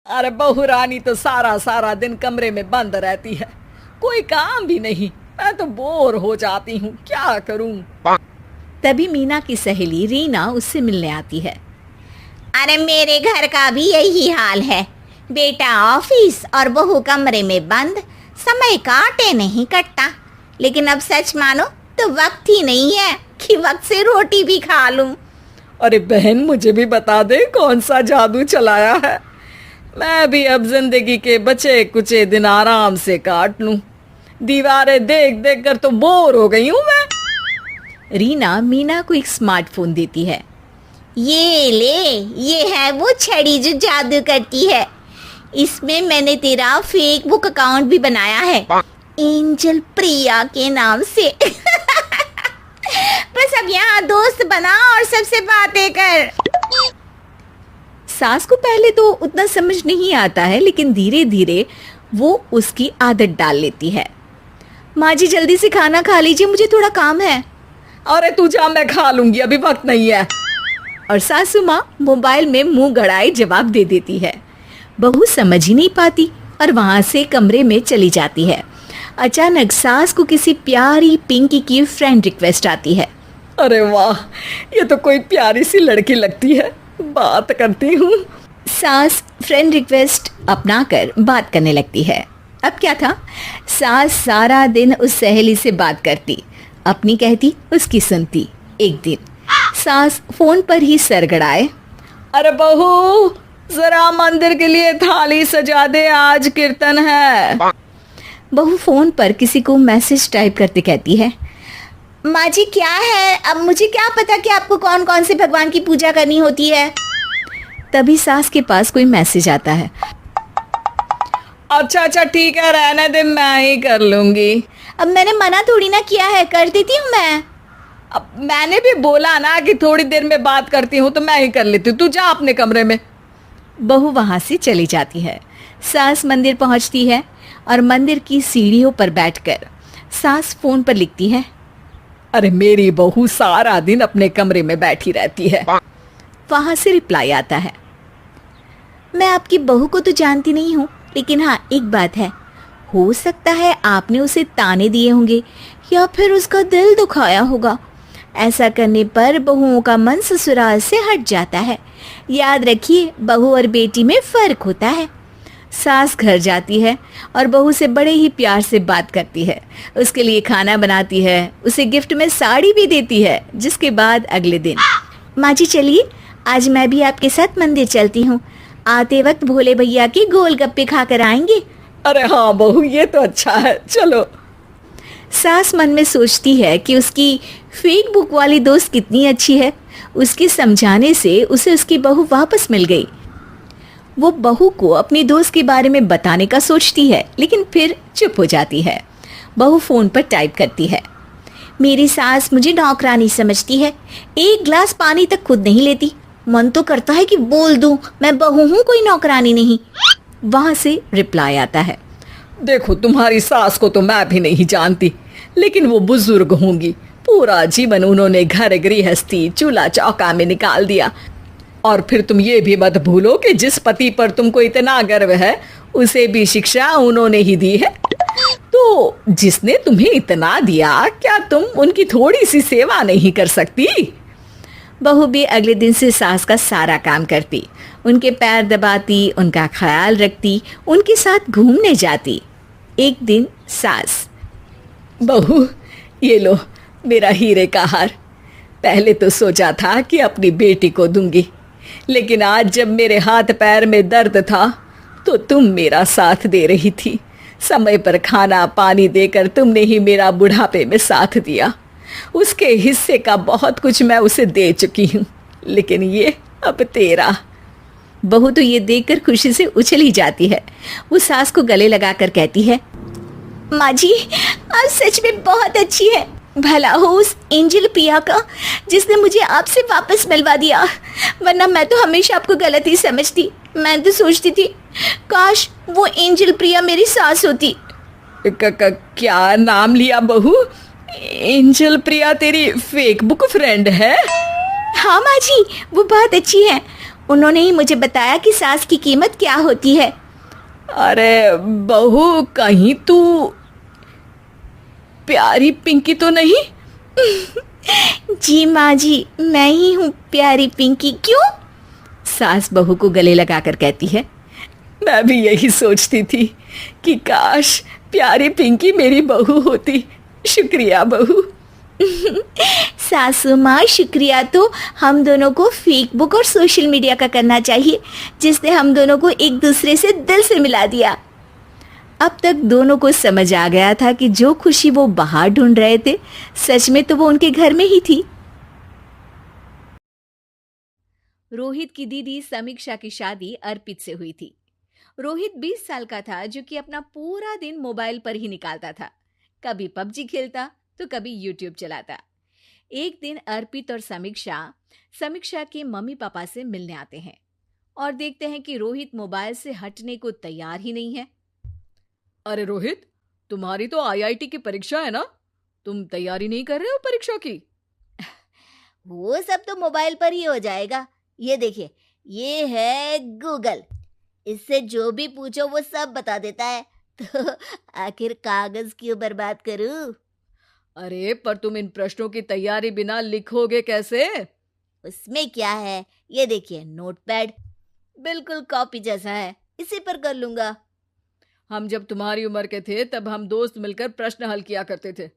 अरे बहू रानी तो सारा सारा दिन कमरे में बंद रहती है, कोई काम भी नहीं। मैं तो बोर हो जाती हूँ, क्या करूँ। तभी मीना की सहेली रीना उससे मिलने आती है। अरे मेरे घर का भी यही हाल है, बेटा ऑफिस और बहू कमरे में बंद, समय काटे नहीं कटता। लेकिन अब सच मानो तो वक्त ही नहीं है कि वक्त से रोटी भी खा लूं। अरे बहन, मुझे भी बता दे कौन सा जादू चलाया है। मैं भी अब जिंदगी के बचे कुचे दिन आराम से काट लूं। दीवारें देख देख कर तो बोर हो गई हूं मैं। रीना मीना को एक स्मार्टफोन देती है। ये ले, ये है वो छड़ी जो जादू करती है। इसमें मैंने तेरा फेसबुक अकाउंट भी बनाया है, एंजल प्रिया के नाम से। बस अब यहाँ दोस्त बना और सबसे बातें कर। सास को पहले तो उतना समझ नहीं आता है, लेकिन धीरे धीरे वो उसकी आदत डाल लेती है। माँ जी जल्दी से खाना खा लीजिए, मुझे थोड़ा काम है। अरे तू जा, मैं खा लूंगी, अभी वक्त नहीं है। और सासू माँ मोबाइल में मुंह गड़ाए जवाब दे देती है। बहू समझ ही नहीं पाती और वहां से कमरे में चली जाती है। अचानक सास को किसी प्यारी पिंकी की फ्रेंड रिक्वेस्ट आती है। अरे वाह, ये तो कोई प्यारी सी लड़की लगती है, बात करती हूँ। सास फ्रेंड रिक्वेस्ट अपनाकर बात करने लगती है। अब क्या था, सास सारा दिन उस सहेली से बात करती, अपनी कहती उसकी सुनती। एक दिन सास फोन पर ही सर गड़ाए। अरे बहू, जरा मंदिर के लिए थाली सजा दे, आज कीर्तन है। बहू फोन पर किसी को मैसेज टाइप करते कहती है। माँ जी क्या है, अब मुझे क्या पता कि आपको कौन कौन से भगवान की पूजा करनी होती है। तभी सास के पास कोई मैसेज आता है। अच्छा अच्छा ठीक है, रहने दे, मैं ही कर लूंगी। अब मैंने मना थोड़ी ना किया है, कर देती हूँ मैं। अब मैंने भी बोला ना कि थोड़ी देर में बात करती हूँ, तो मैं ही कर लेती हूँ, तू जा अपने कमरे में। बहू वहां से चली जाती है। सास मंदिर पहुंचती है और मंदिर की सीढ़ियों पर बैठकर सास फोन पर लिखती है। अरे मेरी बहू सारा दिन अपने कमरे में बैठी रहती है। वहां से रिप्लाई आता है। मैं आपकी बहू को तो जानती नहीं हूँ, लेकिन हाँ एक बात है, हो सकता है आपने उसे ताने दिए होंगे या फिर उसका दिल दुखाया होगा। ऐसा करने पर बहुओं का मन ससुराल से हट जाता है। याद रखिए, बहू और बेटी में फर्क होता है। सास घर जाती है और बहू से बड़े ही प्यार से बात करती है, उसके लिए खाना बनाती है, उसे गिफ्ट में साड़ी भी देती है। जिसके बाद अगले दिन, माँ जी चलिए, आज मैं भी आपके साथ मंदिर चलती हूँ, आते वक्त भोले भैया के गोलगप्पे खा कर आएंगे। अरे हाँ बहू, ये तो अच्छा है, चलो। सास मन में सोचती है कि उसकी फेक बुक वाली दोस्त कितनी अच्छी है। उसके समझाने से उसे उसकी बहू वापस मिल गई। वो बहू को अपनी दोस्त के बारे में बताने का सोचती है, लेकिन फिर चुप हो जाती है। बहू फोन पर टाइप करती है। मेरी सास मुझे नौकरानी समझती है, एक गिलास पानी तक खुद नहीं लेती। मन तो करता है कि बोल दूं, मैं बहू हूं, कोई नौकरानी नहीं। वहां से रिप्लाई आता है। देखो, तुम्हारी सास को तो मैं भी नहीं जानती, लेकिन वो बुजुर्ग होंगी। पूरा जीवन उन्होंने घर गृहस्थी चूल्हा चौका में निकाल दिया। और फिर तुम ये भी मत भूलो कि जिस पति पर तुमको इतना गर्व है, उसे भी शिक्षा उन्होंने ही दी है। तो जिसने तुम्हें इतना दिया, क्या तुम उनकी थोड़ी सी सेवा नहीं कर सकती? बहू भी अगले दिन से सास का सारा काम करती, उनके पैर दबाती, उनका ख्याल रखती, उनके साथ घूमने जाती। एक दिन सास, बहू ये लो मेरा हीरे का हार। पहले तो सोचा था कि अपनी बेटी को दूंगी, लेकिन आज जब मेरे हाथ पैर में दर्द था तो तुम मेरा साथ दे रही थी। समय पर खाना पानी देकर तुमने ही मेरा बुढ़ापे में साथ दिया। उसके हिस्से का बहुत कुछ मैं उसे दे चुकी हूँ, लेकिन ये अब तेरा। बहू तो ये देखकर खुशी से उछल ही जाती है। वो सास को गले लगाकर कहती है, माँ जी आप सच में बहुत अच्छी है। भला हो उस एंजल प्रिया का जिसने मुझे आपसे वापस मिलवा दिया, वरना मैं तो हमेशा आपको गलत ही समझती। मैं तो सोचती थी काश वो एंजल प्रिया मेरी सास होती। क्या नाम लिया बहू? एंजल प्रिया तेरी फेक बुक फ्रेंड है? हाँ माँ जी, वो बहुत अच्छी है। उन्होंने ही मुझे बताया कि सास की कीमत क्या होती है। अरे बहू, कहीं तू प्यारी पिंकी तो नहीं? जी माँ जी, मैं ही हूँ प्यारी पिंकी। क्यों? सास बहू को गले लगाकर कहती है। मैं भी यही सोचती थी कि काश प्यारी पिंकी मेरी बहू होती। शुक्रिया बहू। सासू माँ, शुक्रिया तो हम दोनों को फेसबुक और सोशल मीडिया का करना चाहिए, जिसने हम दोनों को एक दूसरे से दिल से मिला दिया। अब तक दोनों को समझ आ गया था कि जो खुशी वो बाहर ढूंढ रहे थे, सच में तो वो उनके घर में ही थी। रोहित की दीदी समीक्षा की शादी अर्पित से हुई थी। रोहित 20 साल का था, जो कि अपना पूरा दिन मोबाइल पर ही निकालता था। कभी पबजी खेलता तो कभी यूट्यूब चलाता। एक दिन अर्पित और समीक्षा समीक्षा के मम्मी पापा से मिलने आते हैं और देखते हैं कि रोहित मोबाइल से हटने को तैयार ही नहीं है। अरे रोहित, तुम्हारी तो आईआईटी की परीक्षा है ना? तुम तैयारी नहीं कर रहे हो परीक्षा की? वो सब तो मोबाइल पर ही हो जाएगा। ये देखिए, ये है गूगल। इससे जो भी पूछो वो सब बता देता है। तो आखिर कागज क्यों बर्बाद करूं? अरे पर तुम इन प्रश्नों की तैयारी बिना लिखोगे कैसे? उसमें क्या है, ये देखिए नोटपैड, बिल्कुल कॉपी जैसा है, इसी पर कर लूंगा। हम जब तुम्हारी उम्र के थे तब हम दोस्त मिलकर प्रश्न हल किया करते थे।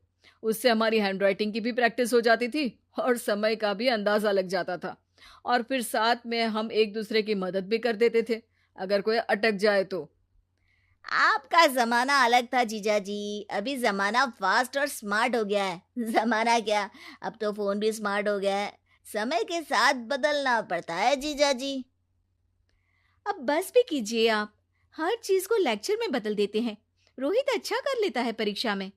उससे हमारी हैंडराइटिंग की भी प्रैक्टिस हो जाती थी और समय का भी अंदाजा लग जाता था। और फिर साथ में हम एक दूसरे की मदद भी कर देते थे अगर कोई अटक जाए तो। आपका जमाना अलग था जीजा जी। अभी जमाना फास्ट और स्मार्ट हो गया है। जमाना क्या, अब तो फोन भी स्मार्ट हो गया है। समय के साथ बदलना पड़ता है जीजा जी। अब बस भी कीजिए आप, हर चीज को लेक्चर में बदल देते हैं। रोहित अच्छा कर लेता है परीक्षा में।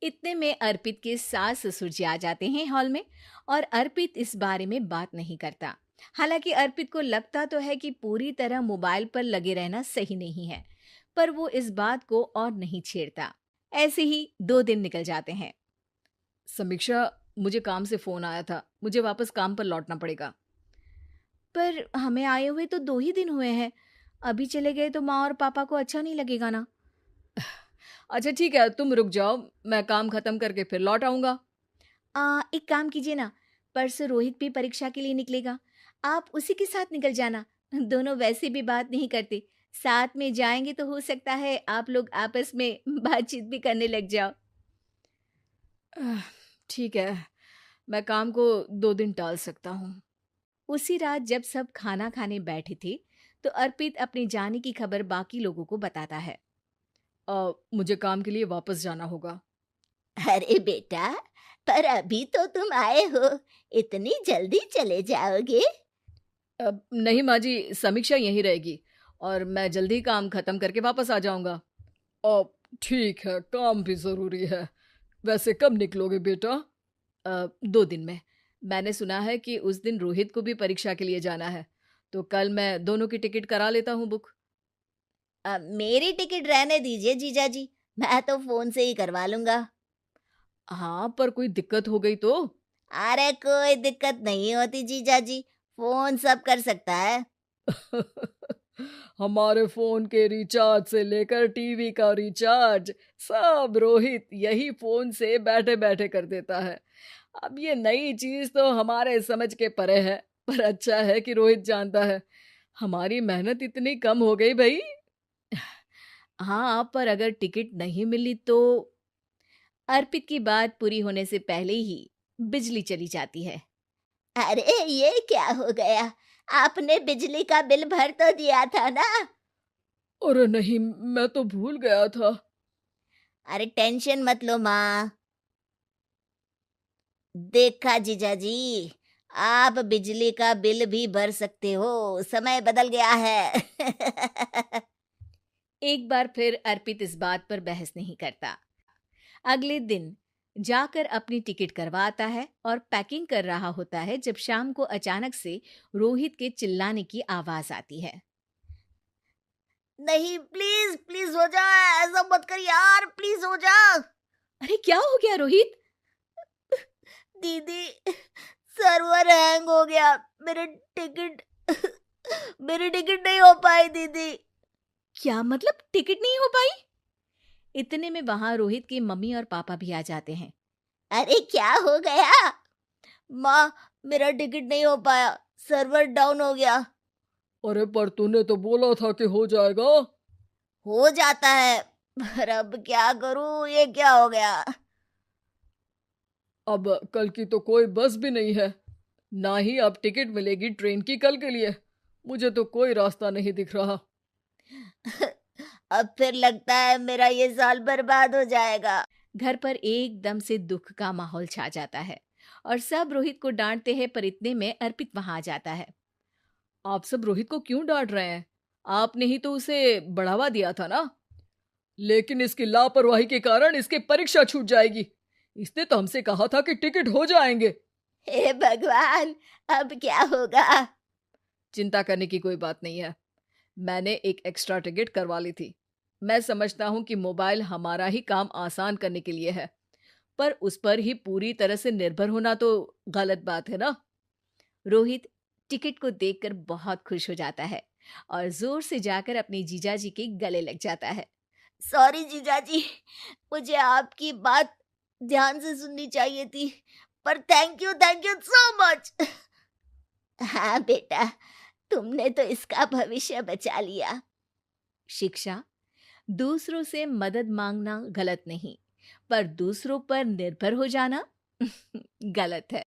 इतने में अर्पित के सास ससुर जी आ जाते हैं हॉल में, और अर्पित इस बारे में बात नहीं करता। हालांकि अर्पित को लगता तो है कि पूरी तरह मोबाइल पर लगे रहना सही नहीं है, पर वो इस बात को और नहीं छेड़ता। ऐसे ही 2 दिन निकल जाते हैं। समीक्षा, मुझे काम से फोन आया था, मुझे वापस काम पर लौटना पड़ेगा। पर हमें आए हुए तो 2 ही दिन हुए हैं। अभी चले गए तो माँ और पापा को अच्छा नहीं लगेगा ना। अच्छा ठीक है, तुम रुक जाओ, मैं काम खत्म करके फिर लौट आऊंगा। एक काम कीजिए ना, परसों रोहित भी परीक्षा के लिए निकलेगा, आप उसी के साथ निकल जाना। दोनों वैसे भी बात नहीं करते, साथ में जाएंगे तो हो सकता है आप लोग आपस में बातचीत भी करने लग जाओ। आह, ठीक है, मैं काम को 2 दिन टाल सकता हूँ। उसी रात जब सब खाना खाने बैठे थे, तो अर्पित अपने जाने की खबर बाकी लोगों को बताता है। मुझे काम के लिए वापस जाना होगा। अरे बेटा, पर अभी तो तुम आए हो, इतनी जल्दी चले जाओगे? नहीं माँ जी, समीक्षा यहीं रहेगी और मैं जल्दी काम खत्म करके वापस आ जाऊंगा। ठीक है, काम भी जरूरी है। वैसे कब निकलोगे बेटा? 2 दिन में। मैंने सुना है कि उस दिन रोहित को भी परीक्षा के लिए जाना है, तो कल मैं दोनों की टिकट करा लेता हूँ बुक। मेरी टिकट रहने दीजिए जीजा जी, मैं तो फोन से ही करवा लूंगा। हाँ, पर कोई दिक्कत हो गई तो? अरे कोई दिक्कत नहीं होती जीजा जी, फोन सब कर सकता है। हमारे फोन के रिचार्ज से लेकर टीवी का रिचार्ज सब रोहित यही फोन से बैठे बैठे कर देता है। अब ये नई चीज तो हमारे समझ के परे है, पर अच्छा है कि रोहित जानता है। हमारी मेहनत इतनी कम हो गई भाई। हाँ, पर अगर टिकट नहीं मिली तो? अर्पित की बात पूरी होने से पहले ही बिजली चली जाती है। अरे ये क्या हो गया, आपने बिजली का बिल भर तो दिया था ना? अरे नहीं, मैं तो भूल गया था। अरे टेंशन मत लो माँ। देखा जीजा जी, आप बिजली का बिल भी भर सकते हो, समय बदल गया है। एक बार फिर अर्पित इस बात पर बहस नहीं करता। अगले दिन जाकर अपनी टिकट करवाता है और पैकिंग कर रहा होता है जब शाम को अचानक से रोहित के चिल्लाने की आवाज आती है। नहीं, प्लीज प्लीज हो जा, ऐसा मत कर यार, प्लीज हो जा। अरे क्या हो गया रोहित? दीदी, सर्वर हैंग हो गया, मेरे टिकट मेरी टिकट नहीं हो पाई दीदी। क्या मतलब टिकट नहीं हो पाई? इतने में वहां रोहित की मम्मी और पापा भी आ जाते हैं। अरे क्या हो गया? माँ, मेरा टिकट नहीं हो पाया, सर्वर डाउन हो गया। अरे पर तूने तो बोला था कि हो जाएगा। हो जाता है, पर अब क्या करूं, ये क्या हो गया? अब कल की तो कोई बस भी नहीं है, ना ही अब टिकट मिलेगी ट्रेन की कल के लिए। मुझे तो कोई रास्ता नहीं दिख रहा। अब फिर लगता है मेरा ये साल बर्बाद हो जाएगा। घर पर एकदम से दुख का माहौल छा जाता है और सब रोहित को डांटते हैं, पर इतने में अर्पित वहां आ जाता है। आप सब रोहित को क्यों डांट रहे हैं? आपने ही तो उसे बढ़ावा दिया था ना। लेकिन इसकी लापरवाही के कारण इसकी परीक्षा छूट जाएगी। इसने तो हमसे कहा था कि टिकट हो जाएंगे। हे भगवान, अब क्या होगा? चिंता करने की कोई बात नहीं है। मैंने एक एक्स्ट्रा टिकट करवा ली थी। मैं समझता हूँ कि मोबाइल हमारा ही काम आसान करने के लिए है, पर उस पर ही पूरी तरह से निर्भर होना तो गलत बात है ना। रोहित टिकट को देखकर बहुत खुश हो जाता है और जोर से जाकर अपने जीजाजी के गले लग जाता है। सॉरी जीजाजी, मुझे आपकी बात ध्यान से सुननी चाहिए थी, पर थैंक यू सो मच। हाँ बेटा, तुमने तो इसका भविष्य बचा लिया। शिक्षा, दूसरों से मदद मांगना गलत नहीं, पर दूसरों पर निर्भर हो जाना गलत है।